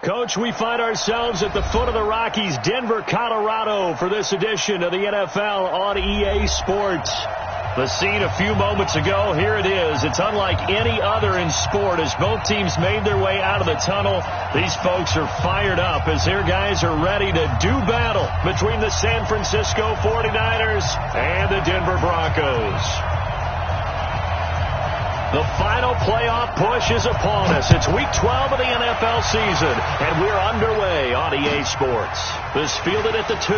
Coach, we find ourselves at the foot of the Rockies, Denver, Colorado, for this edition of the NFL on EA Sports. The scene a few moments ago, here it is. It's unlike any other in sport as both teams made their way out of the tunnel. These folks are fired up as their guys are ready to do battle between the San Francisco 49ers and the Denver Broncos. The final playoff push is upon us. It's week 12 of the NFL season, and we're underway on EA Sports. This fielded at the 2.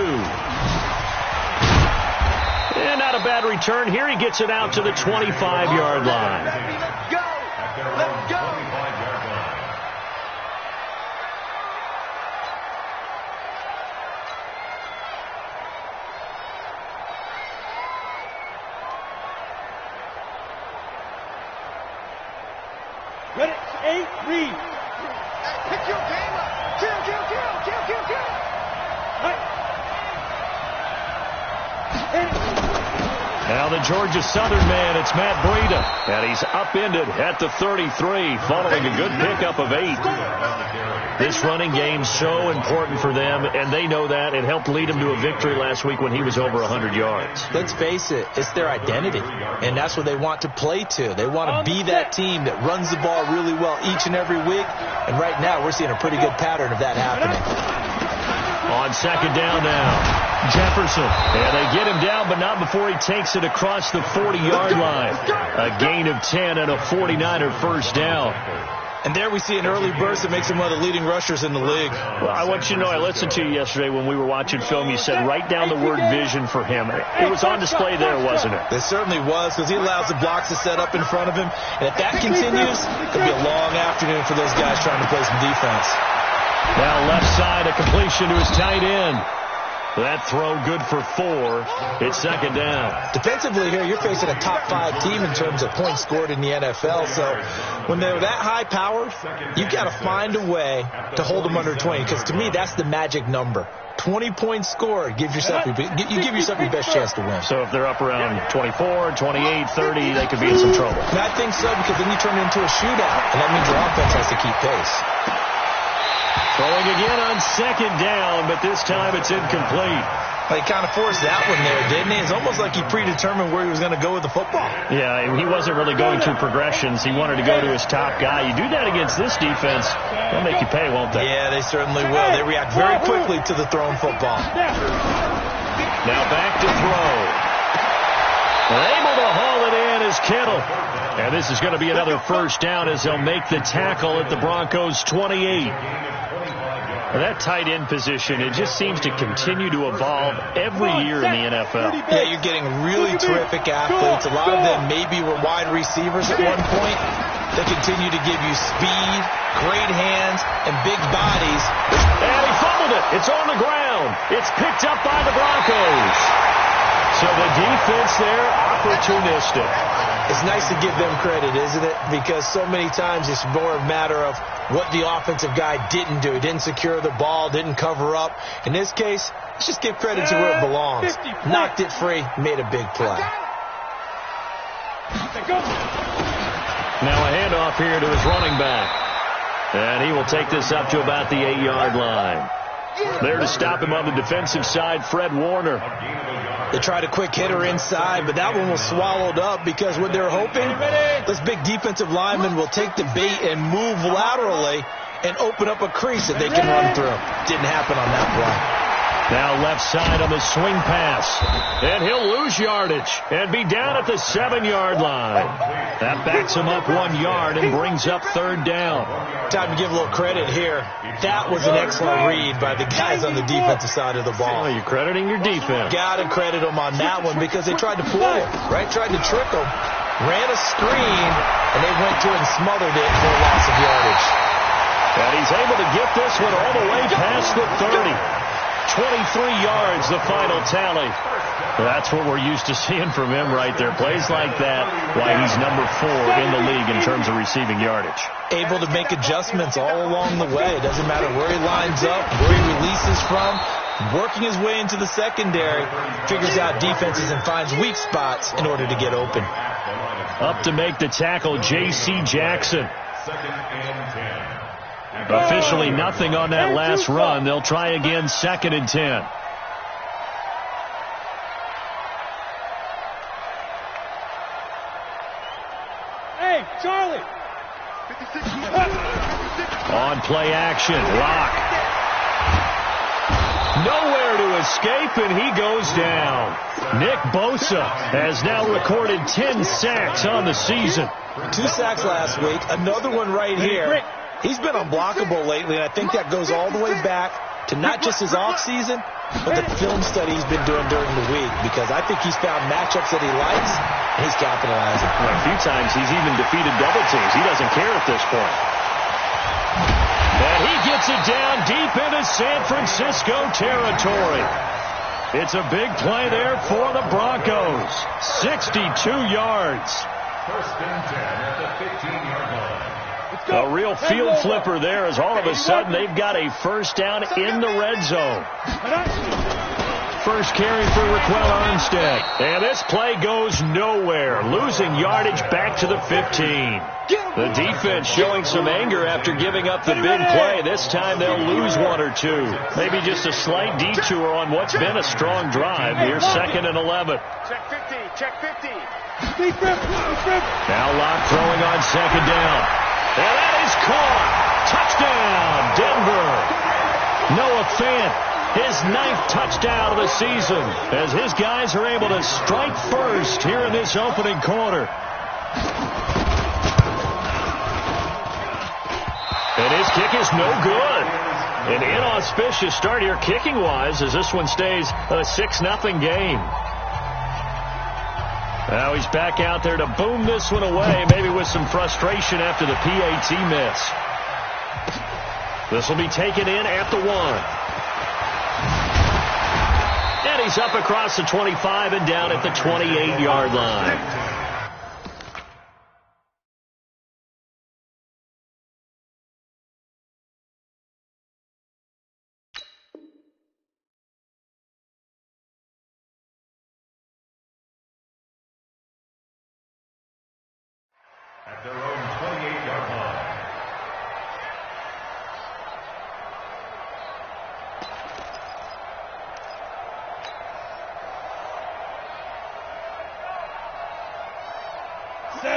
And not a bad return here. He gets it out to the 25-yard line. Let's go! Let's go! Ready, 8, read. Pick your game up. Kill. Now the Georgia Southern man, it's Matt Breida. And he's upended at the 33, following a good pickup of 8. This running game's so important for them, and they know that. It helped lead them to a victory last week when he was over 100 yards. Let's face it, it's their identity, and that's what they want to play to. They want to be that team that runs the ball really well each and every week, and right now we're seeing a pretty good pattern of that happening. On second down now, Jefferson. And they get him down, but not before he takes it across the 40-yard line. A gain of 10 and a 49er first down. And there we see an early burst that makes him one of the leading rushers in the league. Well, I want you to know, I listened to you yesterday when we were watching film. You said write down the word vision for him. It was on display there, wasn't it? It certainly was, because he allows the blocks to set up in front of him. And if that continues, it could be a long afternoon for those guys trying to play some defense. Now left side, a completion to his tight end. That throw good for 4. It's second down. Defensively here, you're facing a top 5 team in terms of points scored in the NFL. So when they're that high powered, you've got to find a way to hold them under 20. Because to me, that's the magic number. 20 points scored. You give yourself your best chance to win. So if they're up around 24, 28, 30, they could be in some trouble. And I think so, because then you turn it into a shootout. And that means your offense has to keep pace. Throwing again on second down, but this time it's incomplete. Well, he kind of forced that one there, didn't he? It's almost like he predetermined where he was going to go with the football. Yeah, he wasn't really going through progressions. He wanted to go to his top guy. You do that against this defense, they'll make you pay, won't they? Yeah, they certainly will. They react very quickly to the thrown football. Now back to throw. Able to haul it in is Kittle. And this is going to be another first down as they'll make the tackle at the Broncos' 28. That tight end position, it just seems to continue to evolve every year in the NFL. Yeah, you're getting really terrific athletes. A lot of them maybe were wide receivers at one point. They continue to give you speed, great hands, and big bodies. And he fumbled it. It's on the ground. It's picked up by the Broncos. So the defense there, opportunistic. It's nice to give them credit, isn't it? Because so many times it's more a matter of what the offensive guy didn't do. He didn't secure the ball, didn't cover up. In this case, let's just give credit to where it belongs. Knocked it free, made a big play. Now a handoff here to his running back. And he will take this up to about the 8-yard line. There to stop him on the defensive side, Fred Warner. They tried a quick hitter inside, but that one was swallowed up because what they're hoping, this big defensive lineman will take the bait and move laterally and open up a crease that they can run through. Didn't happen on that play. Now left side on the swing pass. And he'll lose yardage and be down at the 7-yard line. That backs him up 1 yard and brings up third down. Time to give a little credit here. That was an excellent read by the guys on the defensive side of the ball. Oh, you're crediting your defense. Got to credit them on that one because they tried to pull it, right? Tried to trick them. Ran a screen, and they went to it and smothered it for a loss of yardage. And he's able to get this one all the way past the 30. 23 yards, the final tally. That's what we're used to seeing from him right there. Plays like that, why he's number 4 in the league in terms of receiving yardage. Able to make adjustments all along the way. It doesn't matter where he lines up, where he releases from. Working his way into the secondary, figures out defenses and finds weak spots in order to get open. Up to make the tackle, J.C. Jackson. Officially nothing on that last run. They'll try again, 2nd and 10. Hey, Charlie. On play action, Locke. Nowhere to escape, and he goes down. Nick Bosa has now recorded 10 sacks on the season. 2 sacks last week, another one right here. He's been unblockable lately, and I think that goes all the way back to not just his offseason, but the film study he's been doing during the week, because I think he's found matchups that he likes, and he's capitalizing. Well, a few times he's even defeated double teams. He doesn't care at this point. And he gets it down deep into San Francisco territory. It's a big play there for the Broncos. 62 yards. 1st and 10 at the 15-yard line. A real field flipper there, as all of a sudden they've got a first down in the red zone. First carry for Raquel Armstead. And this play goes nowhere, losing yardage back to the 15. The defense showing some anger after giving up the big play. This time they'll lose 1 or 2. Maybe just a slight detour on what's been a strong drive. Here's 2nd and 11. Check 50. Check 50. Now Locke throwing on 2nd down. And that is caught. Touchdown, Denver. Noah Fant, his 9th touchdown of the season, as his guys are able to strike first here in this opening quarter. And his kick is no good. An inauspicious start here kicking-wise, as this one stays a 6-0 game. Now he's back out there to boom this one away, maybe with some frustration after the PAT miss. This will be taken in at the 1. And he's up across the 25 and down at the 28-yard line. At their own 28-yard line.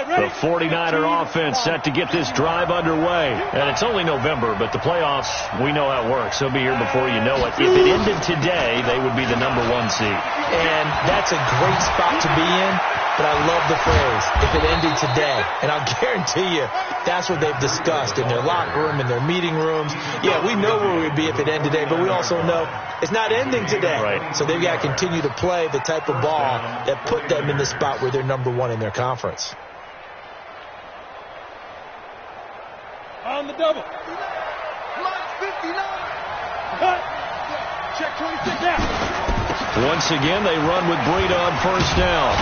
The 49er offense set to get this drive underway. And it's only November, but the playoffs, we know how it works. They'll be here before you know it. If it ended today, they would be the #1 seed. And that's a great spot to be in, but I love the phrase, if it ended today. And I'll guarantee you, that's what they've discussed in their locker room, in their meeting rooms. Yeah, we know where we'd be if it ended today, but we also know it's not ending today. Right. So they've got to continue to play the type of ball that put them in the spot where they're #1 in their conference. On the double. Lock 59. Cut. Check 26 now. Once again, they run with Breida on 1st down.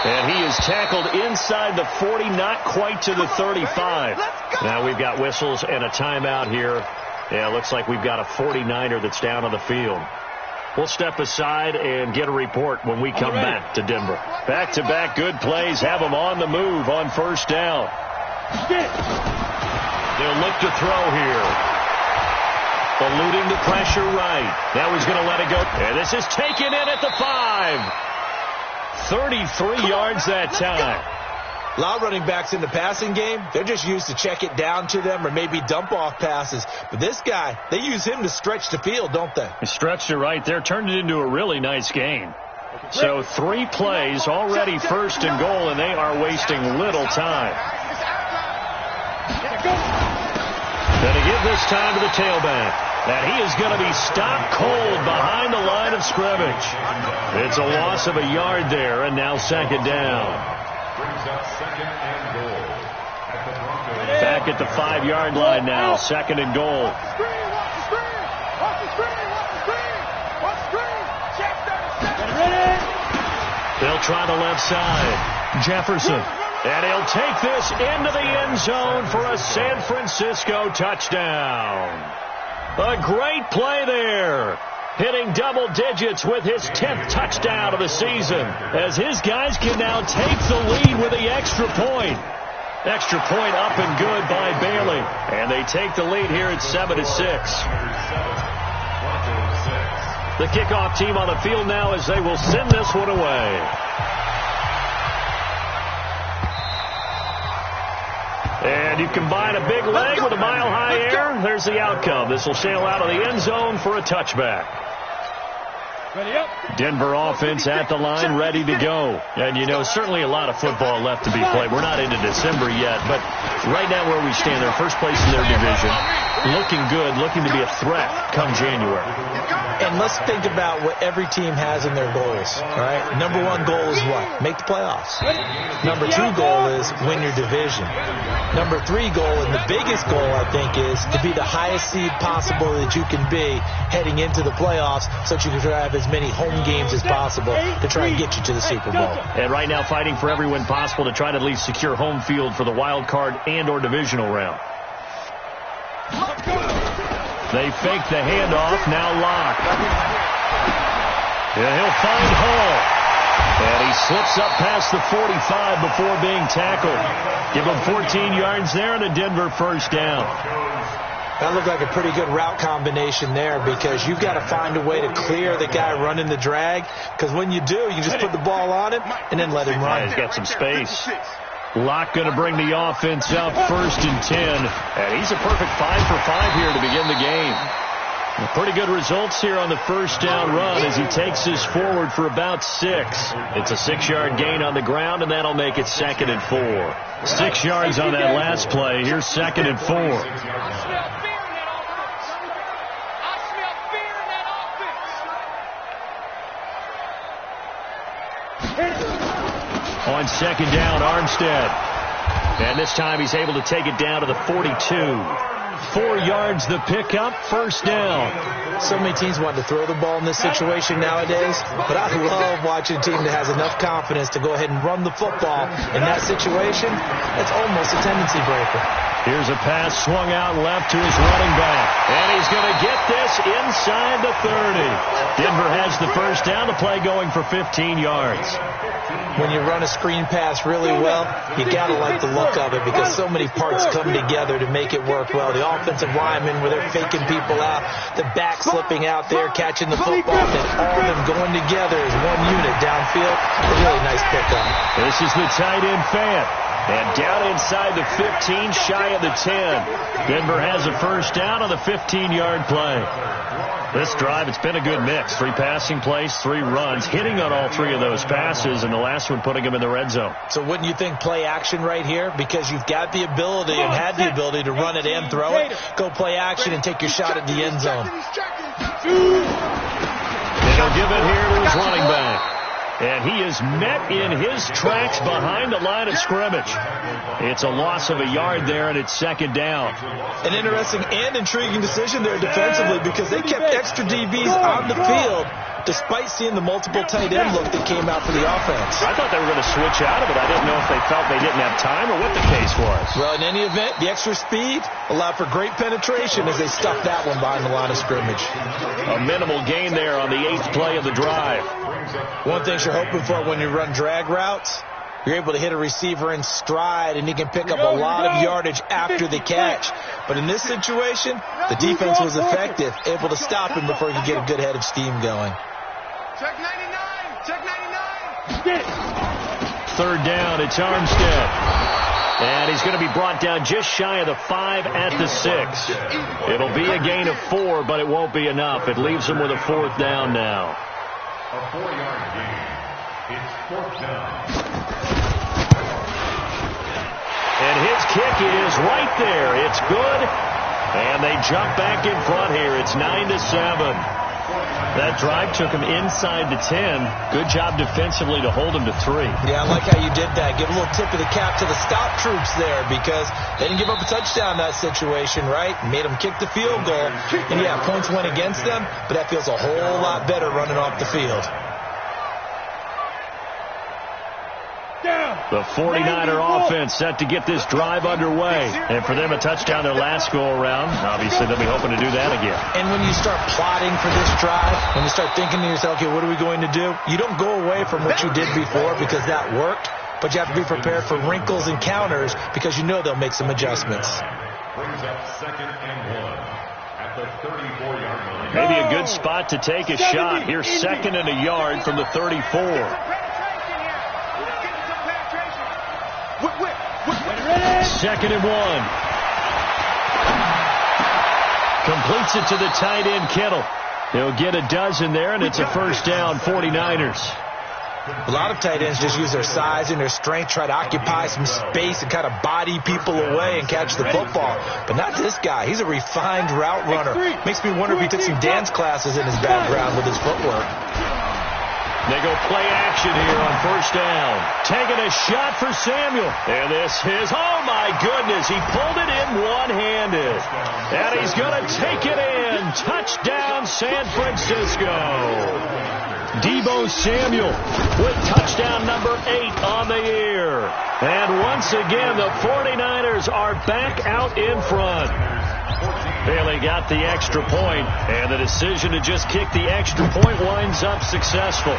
And he is tackled inside the 40, not quite to the 35. Now we've got whistles and a timeout here. Yeah, it looks like we've got a 49er that's down on the field. We'll step aside and get a report when we come back to Denver. Back-to-back good plays have them on the move on 1st down. They'll look to throw here. Eluding the pressure right. Now he's going to let it go. And this is taken in at the 5. 33 yards that time. A lot of running backs in the passing game, they're just used to check it down to them or maybe dump off passes. But this guy, they use him to stretch the field, don't they? He stretched it right there, turned it into a really nice game. So 3 plays, already 1st and goal, and they are wasting little time. Going to give this time to the tailback. And he is going to be stopped cold behind the line of scrimmage. It's a loss of a yard there, and now 2nd down. Brings up 2nd and goal. At the Broncos. Back at the 5-yard line now, 2nd and goal. Watch the screen. Watch the screen. Watch the screen. Watch the screen. Check 37. Ready? They'll try the left side. Jefferson. And he'll take this into the end zone for a San Francisco touchdown. A great play there. Hitting double digits with his 10th touchdown of the season, as his guys can now take the lead with the extra point. Extra point up and good by Bailey. And they take the lead here at 7-6. The kickoff team on the field now as they will send this one away. And you combine a big leg with a mile-high air. There's the outcome. This will sail out of the end zone for a touchback. Denver offense at the line, ready to go. And, you know, certainly a lot of football left to be played. We're not into December yet, but right now where we stand, they're first place in their division. Looking good, looking to be a threat come January. And let's think about what every team has in their goals, all right? Number one goal is what? Make the playoffs. Number two goal is win your division. Number three goal, and the biggest goal, I think, is to be the highest seed possible that you can be heading into the playoffs so that you can have as many home games as possible to try and get you to the Super Bowl. And right now fighting for every win possible to try to at least secure home field for the wild card and or divisional round. They fake the handoff, now Locke. Yeah, he'll find Hall. And he slips up past the 45 before being tackled. Give him 14 yards there and a Denver first down. That looked like a pretty good route combination there because you've got to find a way to clear the guy running the drag. Because when you do, you just put the ball on him and then let him run. Yeah, he's got some space. Locke going to bring the offense up 1st and 10. And he's a perfect 5 for 5 here to begin the game. Pretty good results here on the first down run as he takes this forward for about 6. It's a 6-yard gain on the ground, and that'll make it 2nd and 4. 6 yards on that last play. Here's 2nd and 4. On 2nd down, Armstead. And this time he's able to take it down to the 42. 4 yards the pickup, first down. So many teams want to throw the ball in this situation nowadays, but I love watching a team that has enough confidence to go ahead and run the football in that situation. That's almost a tendency breaker. Here's a pass swung out left to his running back. And he's going to get this inside the 30. Denver has the first down, the play going for 15 yards. When you run a screen pass really well, you got to like the look of it because so many parts come together to make it work well. The offensive linemen, where they're faking people out, the back slipping out there, catching the football, and all of them going together as one unit downfield. A really nice pickup. This is the tight end Fant. And down inside the 15, shy of the 10. Denver has a first down on the 15-yard play. This drive, it's been a good mix. 3 passing plays, 3 runs, hitting on all 3 of those passes, and the last one putting him in the red zone. So wouldn't you think play action right here? Because you've got the ability and had the ability to run it and throw it. Go play action and take your shot at the end zone. And he'll give it here to his running back. And he is met in his tracks behind the line of scrimmage. It's a loss of a yard there, and it's 2nd down. An interesting and intriguing decision there defensively because they kept extra DBs on the field despite seeing the multiple tight end look that came out for the offense. I thought they were going to switch out of it. I didn't know if they felt they didn't have time or what the case was. Well, in any event, the extra speed allowed for great penetration as they stuffed that one behind the line of scrimmage. A minimal gain there on the 8th play of the drive. One thing you're hoping for when you run drag routes, you're able to hit a receiver in stride and he can pick up a lot of yardage after the catch. But in this situation, the defense was effective, able to stop him before he could get a good head of steam going. Check 99! Check 99! 3rd down, it's Armstead. And he's going to be brought down just shy of the 5 at the 6. It'll be a gain of 4, but it won't be enough. It leaves him with a 4th down now. A 4-yard gain. It's 4th down. And his kick is right there. It's good. And they jump back in front here. It's 9-7. That drive took him inside the 10. Good job defensively to hold him to 3. Yeah, I like how you did that. Give a little tip of the cap to the stop troops there because they didn't give up a touchdown in that situation, right? Made them kick the field goal. And, yeah, points went against them, but that feels a whole lot better running off the field. The 49er offense set to get this drive underway. And for them, a touchdown their last go-around. Obviously, they'll be hoping to do that again. And when you start plotting for this drive, when you start thinking to yourself, okay, what are we going to do? You don't go away from what you did before because that worked. but you have to be prepared for wrinkles and counters because you know they'll make some adjustments. Brings up 2nd and 1 at the 34-yard line. Maybe a good spot to take a shot. Here's 2nd and a yard from the 34. Second and 1. Completes it to the tight end, Kittle. He'll get a dozen there, and it's a first down, 49ers. A lot of tight ends just use their size and their strength, try to occupy some space and kind of body people away and catch the football. But not this guy. He's a refined route runner. Makes me wonder if he took some dance classes in his background with his footwork. They go play action here on first down. Taking a shot for Samuel. And this is, oh my goodness, he pulled it in one-handed. And he's going to take it in. Touchdown, San Francisco. Deebo Samuel with touchdown number 8 on the year. And once again, the 49ers are back out in front. Bailey got the extra point, and the decision to just kick the extra point winds up successful.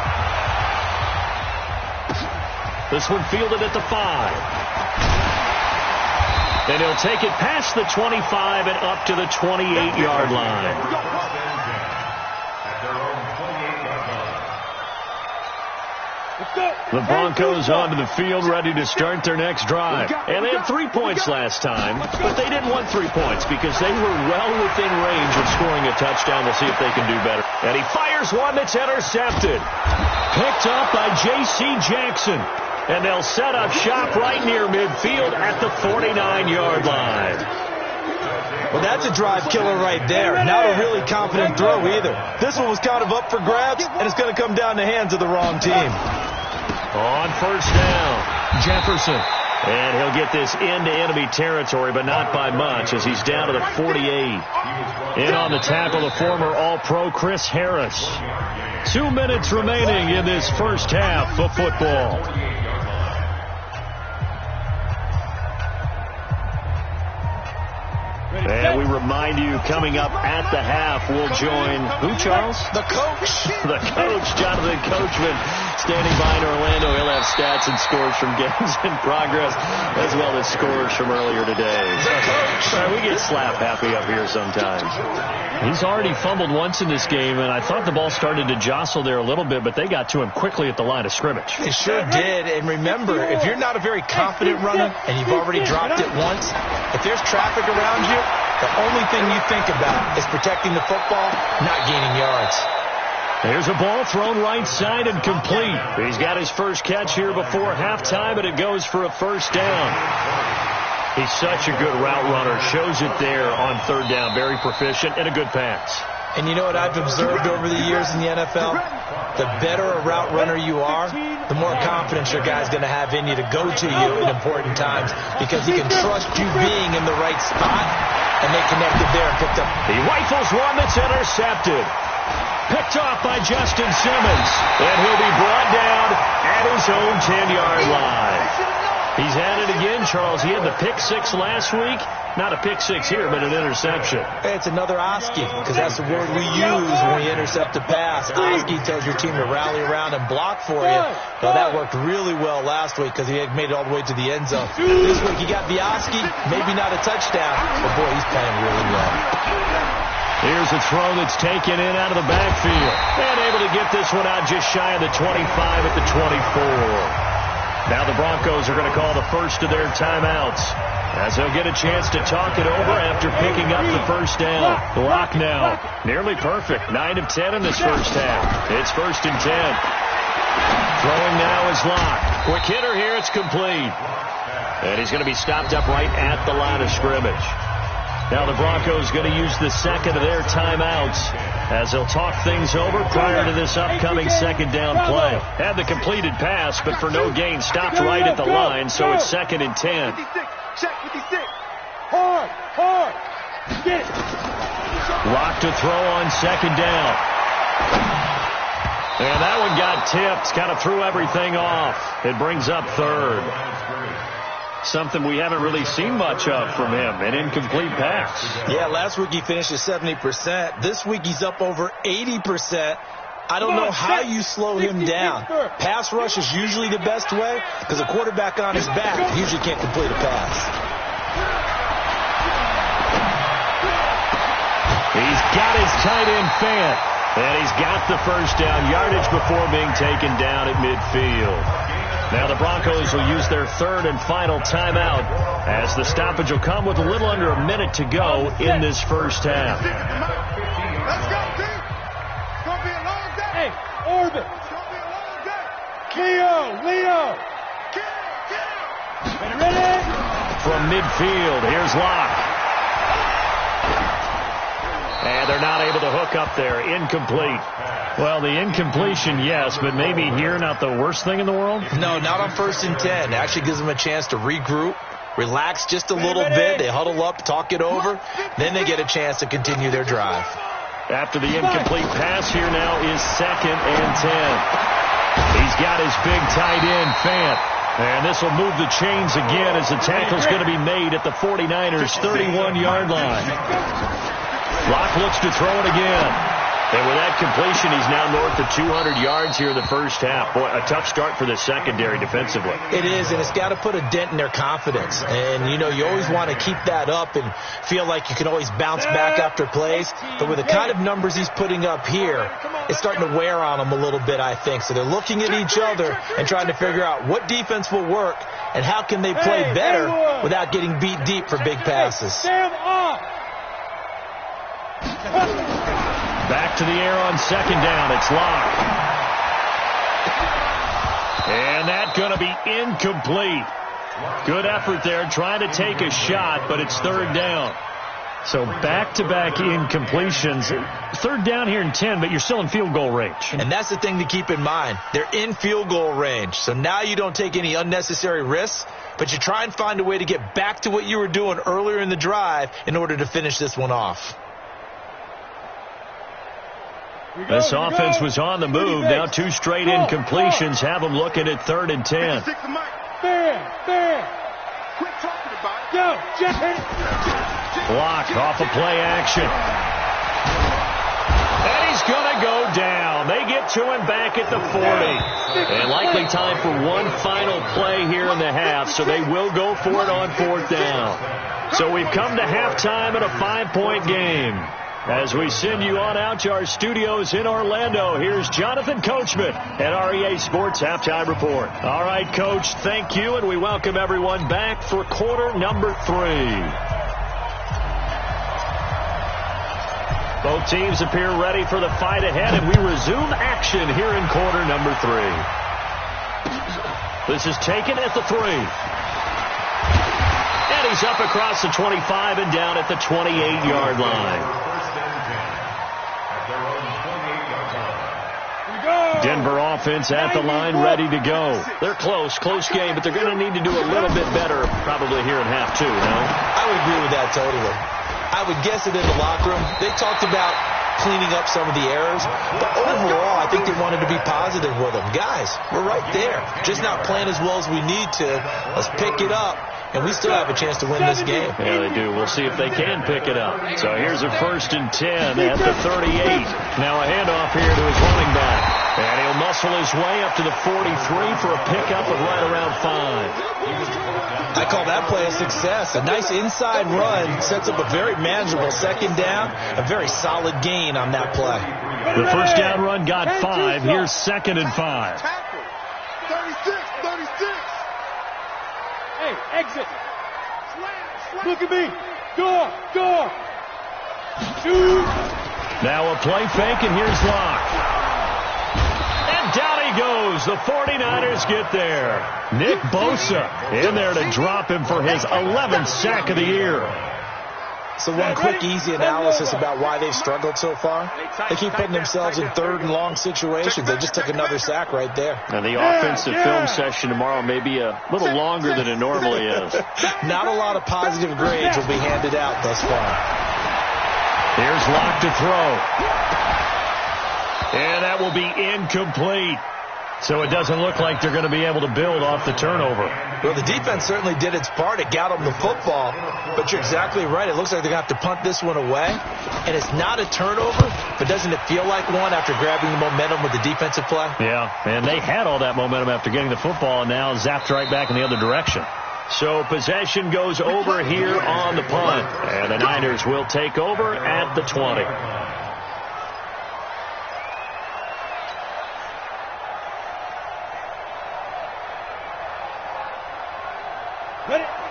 This one fielded at the 5. And he'll take it past the 25 and up to the 28-yard line. The Broncos onto the field, ready to start their next drive. And they had 3 points last time, but they didn't want 3 points because they were well within range of scoring a touchdown. We'll see if they can do better. And he fires one that's intercepted. Picked up by J.C. Jackson. And they'll set up shop right near midfield at the 49-yard line. Well, that's a drive killer right there. Not a really confident throw either. This one was kind of up for grabs, and it's going to come down the hands of the wrong team. On first down, Jefferson. And he'll get this into enemy territory, but not by much as he's down to the 48. In on the tackle, the former All-Pro Chris Harris. 2 minutes remaining in this first half of football. And we remind you, coming up at the half, we'll join who, Charles? The coach. The coach, Jonathan Coachman, standing by in Orlando. He'll have stats and scores from games in progress, as well as scores from earlier today. The coach. We get slap happy up here sometimes. He's already fumbled once in this game, and I thought the ball started to jostle there a little bit, but they got to him quickly at the line of scrimmage. They sure did. And remember, if you're not a very confident runner and you've already dropped it once, if there's traffic around you, the only thing you think about is protecting the football, not gaining yards. There's a ball thrown right side and complete. He's got his first catch here before halftime, and it goes for a first down. He's such a good route runner. Shows it there on third down. Very proficient and a good pass. And you know what I've observed over the years in the NFL? The better a route runner you are, the more confidence your guy's going to have in you to go to you in important times because he can trust you being in the right spot, and they connected there and picked up. He rifles one that's intercepted. Picked off by Justin Simmons. And he'll be brought down at his own 10-yard line. He's had it again, Charles. He had the pick six last week. Not a pick six here, but an interception. It's another Oski, because that's the word we use when we intercept a pass. Oski tells your team to rally around and block for you. Well, that worked really well last week because he had made it all the way to the end zone. This week he got the Oski, maybe not a touchdown, but boy, he's playing really well. Here's a throw that's taken in out of the backfield. And able to get this one out just shy of the 25 at the 24. Now the Broncos are going to call the first of their timeouts as they'll get a chance to talk it over after picking up the first down. Lock now. Nearly perfect. 9 of 10 in this first half. It's 1st and 10. Throwing now is Locke. Quick hitter here. It's complete. And he's going to be stopped up right at the line of scrimmage. Now the Broncos going to use the second of their timeouts as they'll talk things over prior to this upcoming second down play. Had the completed pass, but for no gain, stopped right at the line, so it's 2nd and 10. Check 56. Hard. Get it. Lock to throw on second down. And that one got tipped, kind of threw everything off. It brings up third. Something we haven't really seen much of from him, an incomplete pass. Yeah, last week he finished at 70%. This week he's up over 80%. I don't know how you slow him down. Pass rush is usually the best way because a quarterback on his back usually can't complete a pass. He's got his tight end Fant, and he's got the first down yardage before being taken down at midfield. Now the Broncos will use their third and final timeout as the stoppage will come with a little under a minute to go in this first half. Let's go, team. It's going to be a long day. Hey, Orbit. It's going to be a long day. Leo. Get him. Ready? From midfield, here's Locke. And they're not able to hook up there. Incomplete. Well, the incompletion, yes, but maybe here not the worst thing in the world? No, not on 1st and 10. It actually gives them a chance to regroup, relax just a little bit. They huddle up, talk it over. Then they get a chance to continue their drive. After the incomplete pass, here now is 2nd and 10. He's got his big tight end, Fant. And this will move the chains again as the tackle's going to be made at the 49ers' 31-yard line. Locke looks to throw it again. And with that completion, he's now north of 200 yards here in the first half. Boy, a tough start for the secondary defensively. It is, and it's got to put a dent in their confidence. And, you know, you always want to keep that up and feel like you can always bounce back after plays. But with the kind of numbers he's putting up here, it's starting to wear on them a little bit, I think. So they're looking at each other and trying to figure out what defense will work and how can they play better without getting beat deep for big passes. Back to the air on 2nd down. It's Locke. And that's going to be incomplete. Good effort there trying to take a shot, but it's 3rd down. So back-to-back incompletions. 3rd down here in 10, but you're still in field goal range. And that's the thing to keep in mind. They're in field goal range. So now you don't take any unnecessary risks, but you try and find a way to get back to what you were doing earlier in the drive in order to finish this one off. This offense was on the move. Now 2 straight incompletions have them looking at 3rd and 10. Quit talking about it. Go, Jeff. Block off a play action. And he's going to go down. They get to him back at the 40. And likely time for one final play here in the half, so they will go for it on 4th down. So we've come to halftime in a 5-point game. As we send you on out to our studios in Orlando, here's Jonathan Coachman at REA Sports Halftime Report. All right, Coach, thank you, and we welcome everyone back for quarter number 3. Both teams appear ready for the fight ahead, and we resume action here in quarter number 3. This is taken at the 3. And he's up across the 25 and down at the 28-yard line. Denver offense at the line, ready to go. They're close game, but they're going to need to do a little bit better probably here in half 2, no? I would agree with that totally. I would guess it in the locker room. They talked about cleaning up some of the errors, but overall, I think they wanted to be positive with them. Guys, we're right there. Just not playing as well as we need to. Let's pick it up, and we still have a chance to win this game. Yeah, they do. We'll see if they can pick it up. So here's a 1st and 10 at the 38. Now a handoff here to his running back. And he'll muscle his way up to the 43 for a pickup of right around 5. I call that play a success. A nice inside run sets up a very manageable 2nd down. A very solid gain on that play. The first down run got 5. Here's 2nd and 5. 36. Hey, exit. Look at me. Go. Shoot. Now a play fake, and here's Locke. Down he goes. The 49ers get there. Nick Bosa in there to drop him for his 11th sack of the year. So one quick, easy analysis about why they've struggled so far. They keep putting themselves in 3rd and long situations. They just took another sack right there. And the offensive film session tomorrow may be a little longer than it normally is. Not a lot of positive grades will be handed out thus far. Here's Locke to throw. And that will be incomplete. So it doesn't look like they're going to be able to build off the turnover. Well, the defense certainly did its part. It got them the football. But you're exactly right. It looks like they're going to have to punt this one away. And it's not a turnover, but doesn't it feel like one after grabbing the momentum with the defensive play? Yeah, and they had all that momentum after getting the football and now zapped right back in the other direction. So possession goes over here on the punt. And the Niners will take over at the 20.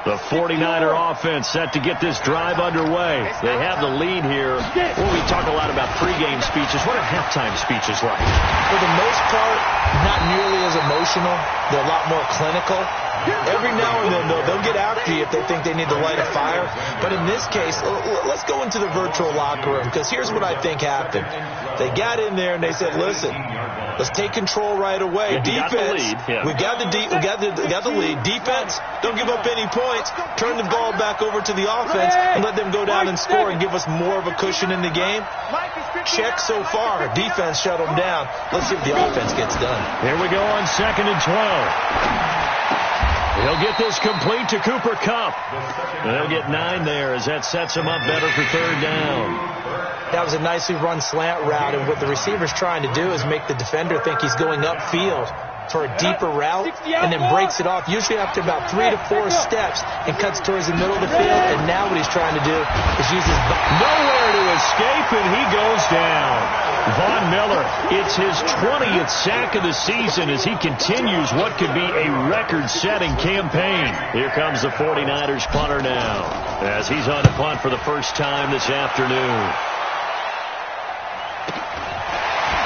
The 49er offense set to get this drive underway. They have the lead here. Well, we talk a lot about pregame speeches. What are halftime speeches like? For the most part, not nearly as emotional. They're a lot more clinical. Every now and then, though, they'll get after you if they think they need to light a fire. But in this case, let's go into the virtual locker room, because here's what I think happened. They got in there and they said, listen, let's take control right away. Defense, we got the lead. Defense, don't give up any points. Turn the ball back over to the offense and let them go down and score and give us more of a cushion in the game. Check so far. Defense shut them down. Let's see if the offense gets done. Here we go on 2nd and 12. He'll get this complete to Cooper Kupp. They'll get 9 there as that sets him up better for 3rd down. That was a nicely run slant route, and what the receiver's trying to do is make the defender think he's going upfield for a deeper route and then breaks it off, usually after about 3 to 4 steps, and cuts towards the middle of the field. And now what he's trying to do is use his nowhere to escape, and he goes down. Von Miller, it's his 20th sack of the season as he continues what could be a record-setting campaign. Here comes the 49ers punter now as he's on the punt for the first time this afternoon.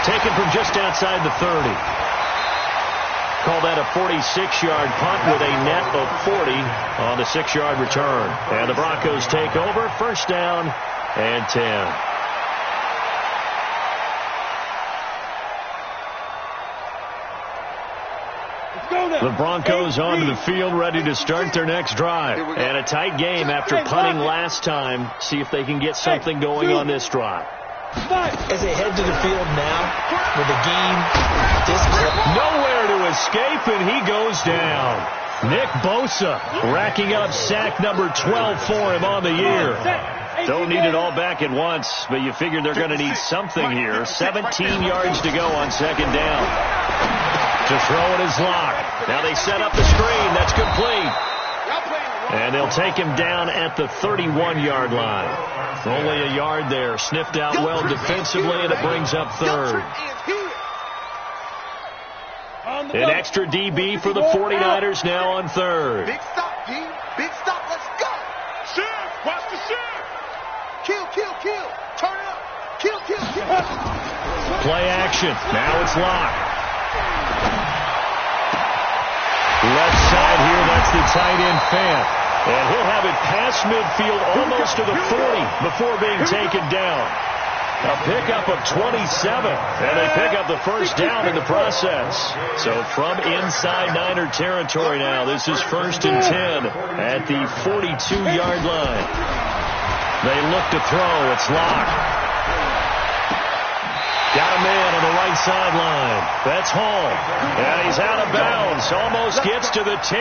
Taken from just outside the 30. Call that a 46-yard punt with a net of 40 on the 6-yard return. And the Broncos take over, 1st down and 10. The Broncos onto the field, ready to start their next drive. And a tight game after punting last time. See if they can get something going on this drive. As they head to the field now, with the game this clip. Nowhere to escape, and he goes down. Nick Bosa racking up sack number 12 for him on the year. Don't need it all back at once, but you figure they're going to need something here. 17 yards to go on 2nd down. To throw it is Locke. Now they set up the screen. That's complete. And they'll take him down at the 31-yard line. Only a yard there. Sniffed out well defensively, and it brings up 3rd. An extra DB for the 49ers now on 3rd. Big stop, D. Big stop. Let's go. Shift. Watch the shift. Kill. Turn it up. Kill. Play action. Now it's Locke. Left side here, that's the tight end Fant. And he'll have it past midfield almost to the 40 before being taken down. A pickup of 27, and they pick up the 1st down in the process. So from inside Niner territory now, this is 1st and 10 at the 42-yard line. They look to throw. It's Locke. Got a man on the right sideline. That's Hall. And he's out of bounds. Almost gets to the 10.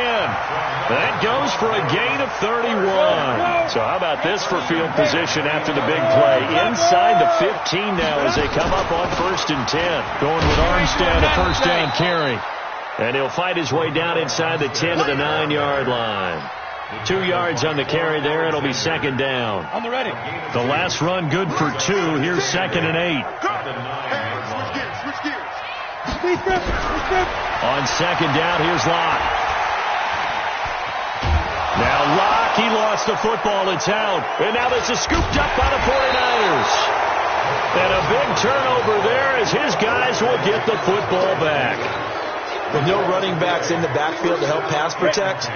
That goes for a gain of 31. So how about this for field position after the big play? Inside the 15 now as they come up on 1st and 10. Going with Armstead, a 1st down carry. And he'll fight his way down inside the 10 to the 9-yard line. 2 yards on the carry there. It'll be 2nd down. On the ready. The last run good for 2. Here's 2nd and 8. Switch gears. On 2nd down, here's Locke. Now Locke, he lost the football. It's out. And now this is scooped up by the 49ers. And a big turnover there as his guys will get the football back. With no running backs in the backfield to help pass protect,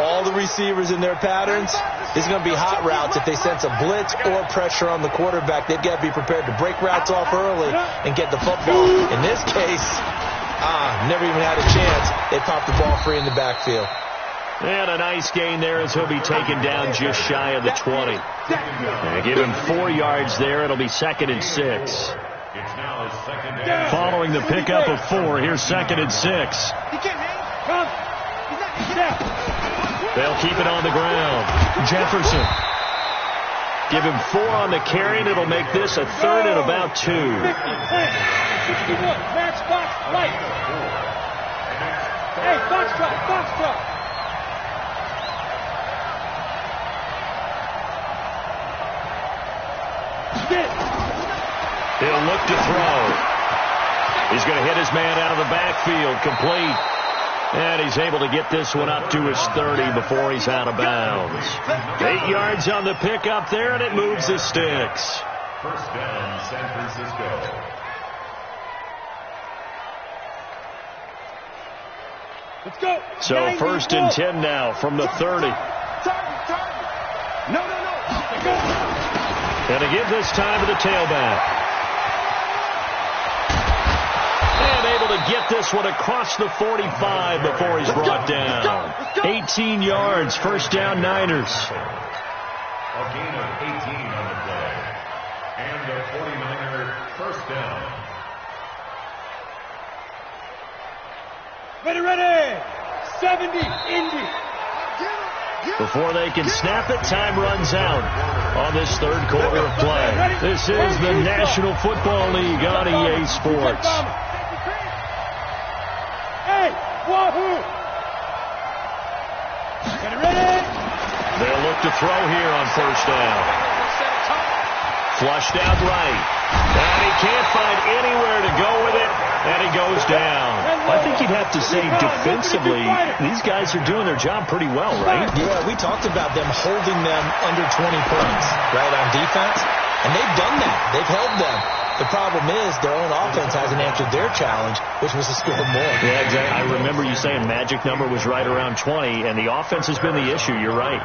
all the receivers in their patterns, these are going to be hot routes. If they sense a blitz or pressure on the quarterback, they've got to be prepared to break routes off early and get the football. In this case, never even had a chance. They popped the ball free in the backfield. And a nice gain there as he'll be taken down just shy of the 20. And give him 4 yards there. It'll be 2nd and 6. It's now Following the pickup of 4, here's 2nd and 6. He can't hang. Come. Step. They'll keep it on the ground. Jefferson. Give him 4 on the carry, and it'll make this a 3rd and about 2. 50, 10, 61, match box, light. Hey, box truck, box truck. Spin. He'll look to throw. He's going to hit his man out of the backfield, complete. And he's able to get this one up to his 30 before he's out of bounds. 8 yards on the pickup there, and it moves the sticks. First down, San Francisco. Let's go. So 1st and 10 now from the 30. Target. No. And to give this time to the tailback. And able to get this one across the 45 before he's brought down. 18 yards, first down Niners. A gain of 18 on the play. And the 49er first down. Ready. 70, Indy. Before they can snap it, time runs out on this 3rd quarter of play. This is the National Football League on EA Sports. Hey, wahoo! Get it ready. They'll look to throw here on 1st down. Flushed out right. And he can't find anywhere to go with it. And he goes down. I think you'd have to say defensively, these guys are doing their job pretty well, right? Yeah, we talked about them holding them under 20 points, right, on defense. And they've done that. They've held them. The problem is their own offense hasn't answered their challenge, which was to score more. Yeah, exactly. I remember you saying magic number was right around 20, and the offense has been the issue. You're right.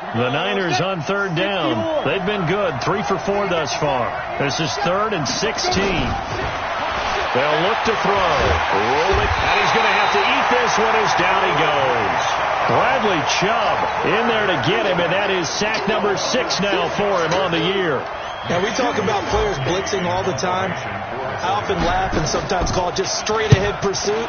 The Niners on 3rd down. They've been good. 3 for 4 thus far. This is 3rd and 16. They'll look to throw. Roll it. And he's going to have to eat this one as down he goes. Bradley Chubb in there to get him, and that is sack number 6 now for him on the year. Now, we talk about players blitzing all the time. I often laugh and sometimes call it just straight-ahead pursuit.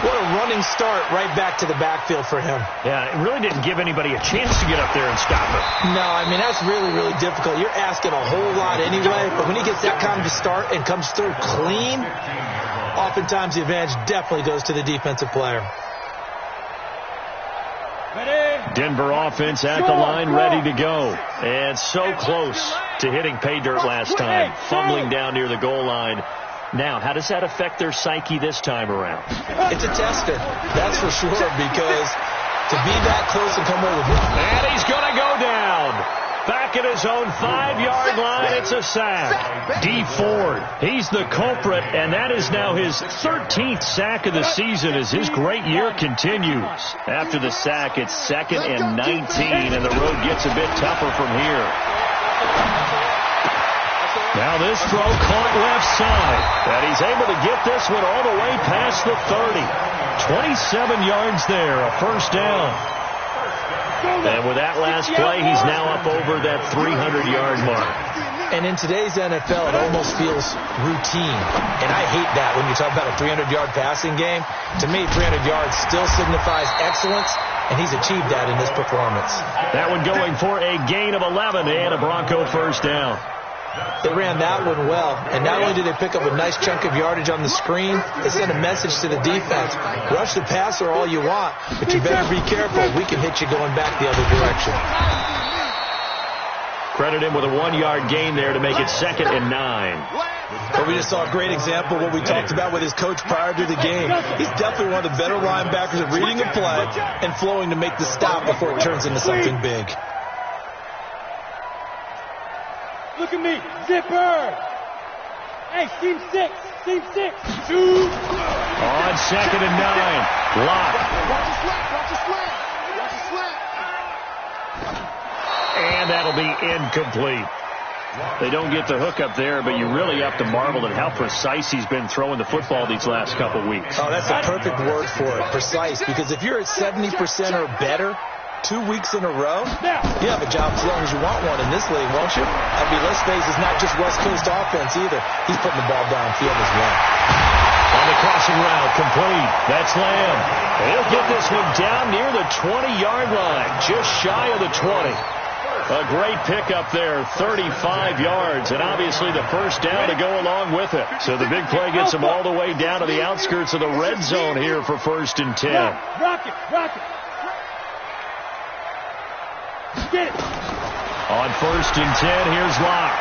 What a running start right back to the backfield for him. Yeah, it really didn't give anybody a chance to get up there and stop him. No, I mean, that's really, really difficult. You're asking a whole lot anyway, but when he gets that kind of a start and comes through clean, oftentimes the advantage definitely goes to the defensive player. Denver offense at the line, ready to go. And so close to hitting pay dirt last time, fumbling down near the goal line. Now, how does that affect their psyche this time around? It's a tester, that's for sure, because to be that close and come away with it. And he's going to go down. Back at his own 5-yard line, it's a sack. D. Ford, he's the culprit, and that is now his 13th sack of the season as his great year continues. After the sack, it's 2nd and 19, and the road gets a bit tougher from here. Now this throw caught left side, and he's able to get this one all the way past the 30. 27 yards there, a first down. And with that last play, he's now up over that 300-yard mark. And in today's NFL, it almost feels routine. And I hate that when you talk about a 300-yard passing game. To me, 300 yards still signifies excellence, and he's achieved that in this performance. That one going for a gain of 11 and a Bronco first down. They ran that one well, and not only did they pick up a nice chunk of yardage on the screen, they sent a message to the defense. Rush the passer all you want, but you better be careful. We can hit you going back the other direction. Credit him with a 1-yard gain there to make it 2nd and 9. But we just saw a great example of what we talked about with his coach prior to the game. He's definitely one of the better linebackers at reading a play and flowing to make the stop before it turns into something big. Look at me, zipper. Hey, team 6, team 6. 2. On 2nd and 9. Lock. Watch the slap, watch the slap. Watch the slap. And that'll be incomplete. They don't get the hook up there, but you really have to marvel at how precise he's been throwing the football these last couple weeks. Oh, that's a perfect word for it, precise, because if you're at 70% or better, 2 weeks in a row? You have a job as long as you want one in this league, won't you? I mean, let's face it, it's not just West Coast offense either. He's putting the ball downfield as well. On the crossing route, complete. That's Lamb. He'll get this one down near the 20-yard line, just shy of the 20. A great pickup there, 35 yards, and obviously the first down to go along with it. So the big play gets him all the way down to the outskirts of the red zone here for 1st and 10. Rock it. Get it. On 1st and 10, here's Locke.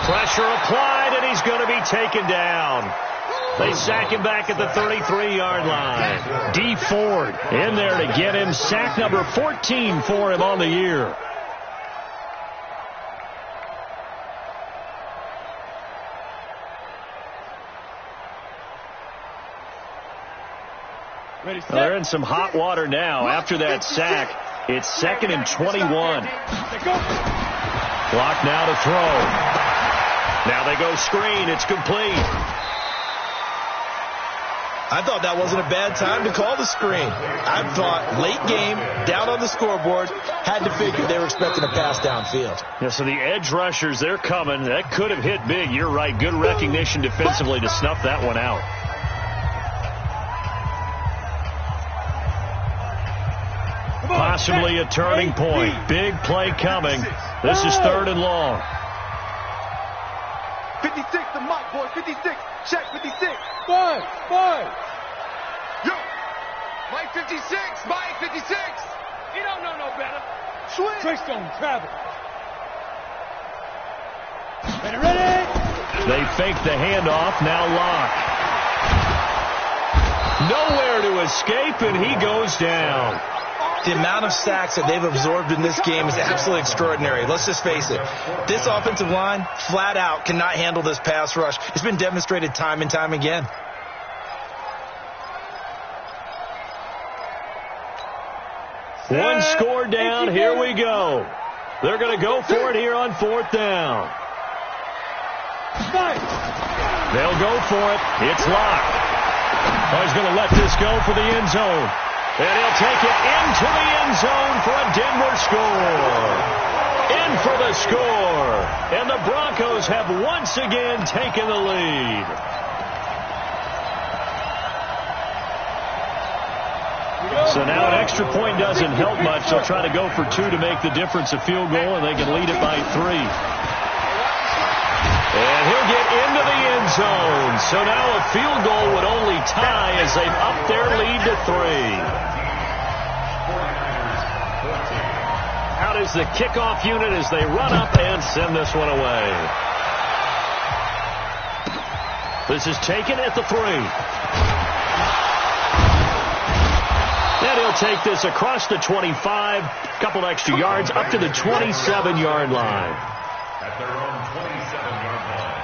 Pressure applied, and he's going to be taken down. They sack him back at the 33-yard line. D. Ford in there to get him. Sack number 14 for him on the year. Ready, set. They're in some hot water now. After that sack, it's 2nd and 21. Clock now to throw. Now they go screen. It's complete. I thought that wasn't a bad time to call the screen. I thought late game, down on the scoreboard, had to figure they were expecting a pass downfield. Yeah, so the edge rushers, they're coming. That could have hit big. You're right. Good recognition defensively to snuff that one out. Possibly a turning point. Big play coming. This is 3rd and long. 56, the Mike boy, 56. Check 56. Five. Yo. Mike 56. Mike 56. You don't know no better. Switch. Trey Stone, travel. Ready. They fake the handoff. Now Locke. Nowhere to escape, and he goes down. The amount of sacks that they've absorbed in this game is absolutely extraordinary. Let's just face it. This offensive line, flat out, cannot handle this pass rush. It's been demonstrated time and time again. One score down. Here we go. They're going to go for it here on 4th down. They'll go for it. It's Locke. Oh, he's going to let this go for the end zone. And he'll take it into the end zone for a Denver score. In for the score. And the Broncos have once again taken the lead. So now an extra point doesn't help much. They'll try to go for 2 to make the difference a field goal, and they can lead it by 3. And he'll get into the end zone. So now a field goal would only tie as they've upped their lead to 3. Out is the kickoff unit as they run up and send this one away. This is taken at the 3. And he'll take this across the 25, couple extra yards, up to the 27-yard line. At their own 27-yard line.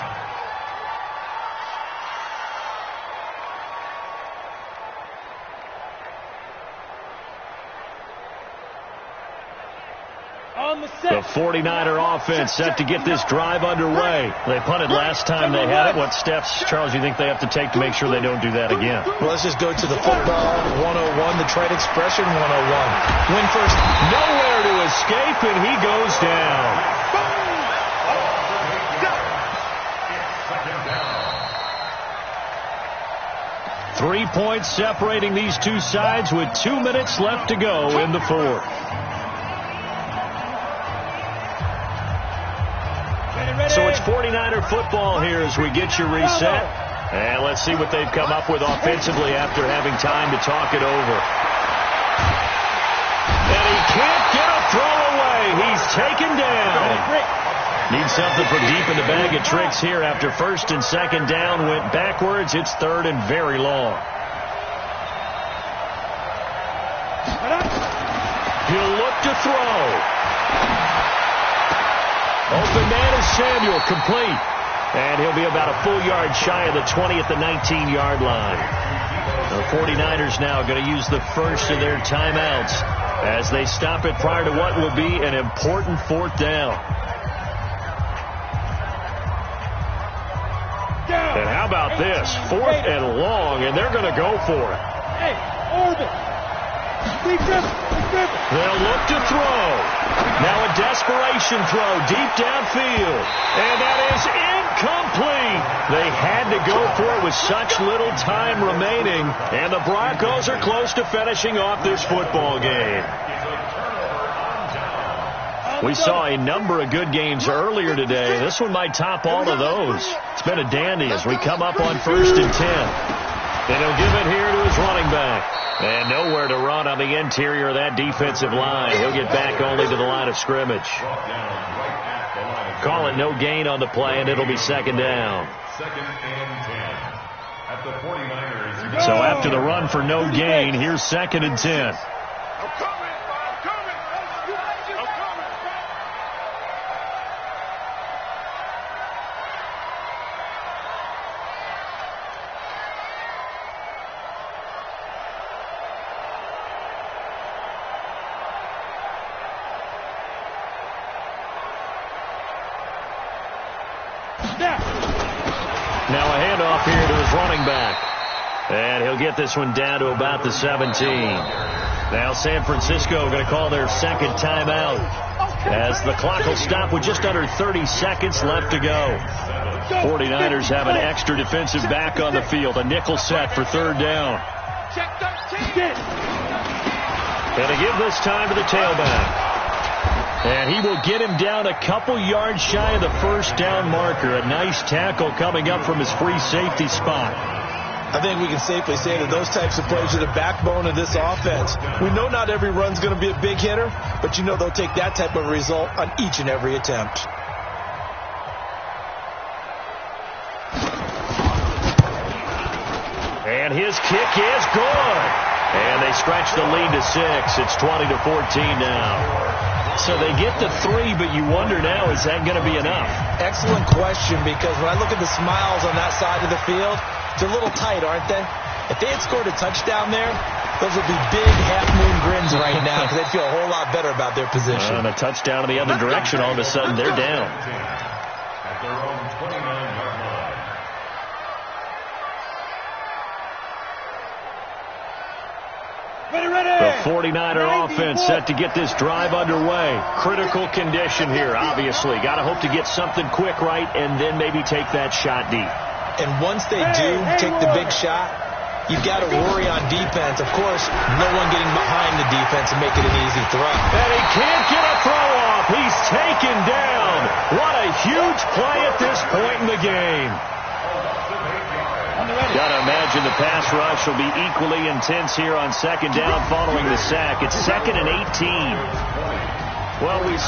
The 49er offense set to get this drive underway. They punted last time they had it. What steps, Charles, do you think they have to take to make sure they don't do that again? Well, let's just go to the football 101, the trade expression 101. Win first. Nowhere to escape, and he goes down. 3 points separating these two sides with 2 minutes left to go in the 4th. So it's 49er football here as we get you reset. And let's see what they've come up with offensively after having time to talk it over. And he can't get a throw away. He's taken down. Needs something from deep in the bag of tricks here after 1st and 2nd down. Went backwards. It's 3rd and very long. He'll look to throw. Open man is Samuel, complete. And he'll be about a full yard shy of the 20 at the 19-yard line. The 49ers now going to use the first of their timeouts as they stop it prior to what will be an important 4th down. And how about this? 4th and long, and they're going to go for it. Hey, Orbit. They'll look to throw. Now a desperation throw deep downfield. And that is incomplete. They had to go for it with such little time remaining. And the Broncos are close to finishing off this football game. We saw a number of good games earlier today. This one might top all of those. It's been a dandy as we come up on 1st and 10. And he'll give it here to his running back. And nowhere to run on the interior of that defensive line. He'll get back only to the line of scrimmage. Call it no gain on the play, and it'll be 2nd down. 2nd and 10 at the 49ers. So after the run for no gain, here's 2nd and 10. Now a handoff here to his running back. And he'll get this one down to about the 17. Now San Francisco going to call their 2nd timeout as the clock will stop with just under 30 seconds left to go. 49ers have an extra defensive back on the field. A nickel set for 3rd down. And they give this time to the tailback. And he will get him down a couple yards shy of the 1st down marker. A nice tackle coming up from his free safety spot. I think we can safely say that those types of plays are the backbone of this offense. We know not every run's going to be a big hitter, but you know they'll take that type of result on each and every attempt. And his kick is good. And they stretch the lead to 6. It's 20-14 now. So they get the 3, but you wonder now, is that going to be enough? Excellent question, because when I look at the smiles on that side of the field, they're a little tight, aren't they? If they had scored a touchdown there, those would be big half-moon grins right now because they'd feel a whole lot better about their position. And a touchdown in the other direction, all of a sudden they're down. At their own 29-yard line. The 49er offense set to get this drive underway. Critical condition here, obviously. Got to hope to get something quick right and then maybe take that shot deep. And once they do take the big shot, you've got to worry on defense. Of course, no one getting behind the defense and make it an easy throw. And he can't get a throw off. He's taken down. What a huge play at this point in the game. Got to imagine the pass rush will be equally intense here on 2nd down following the sack. It's 2nd and 18. Well, we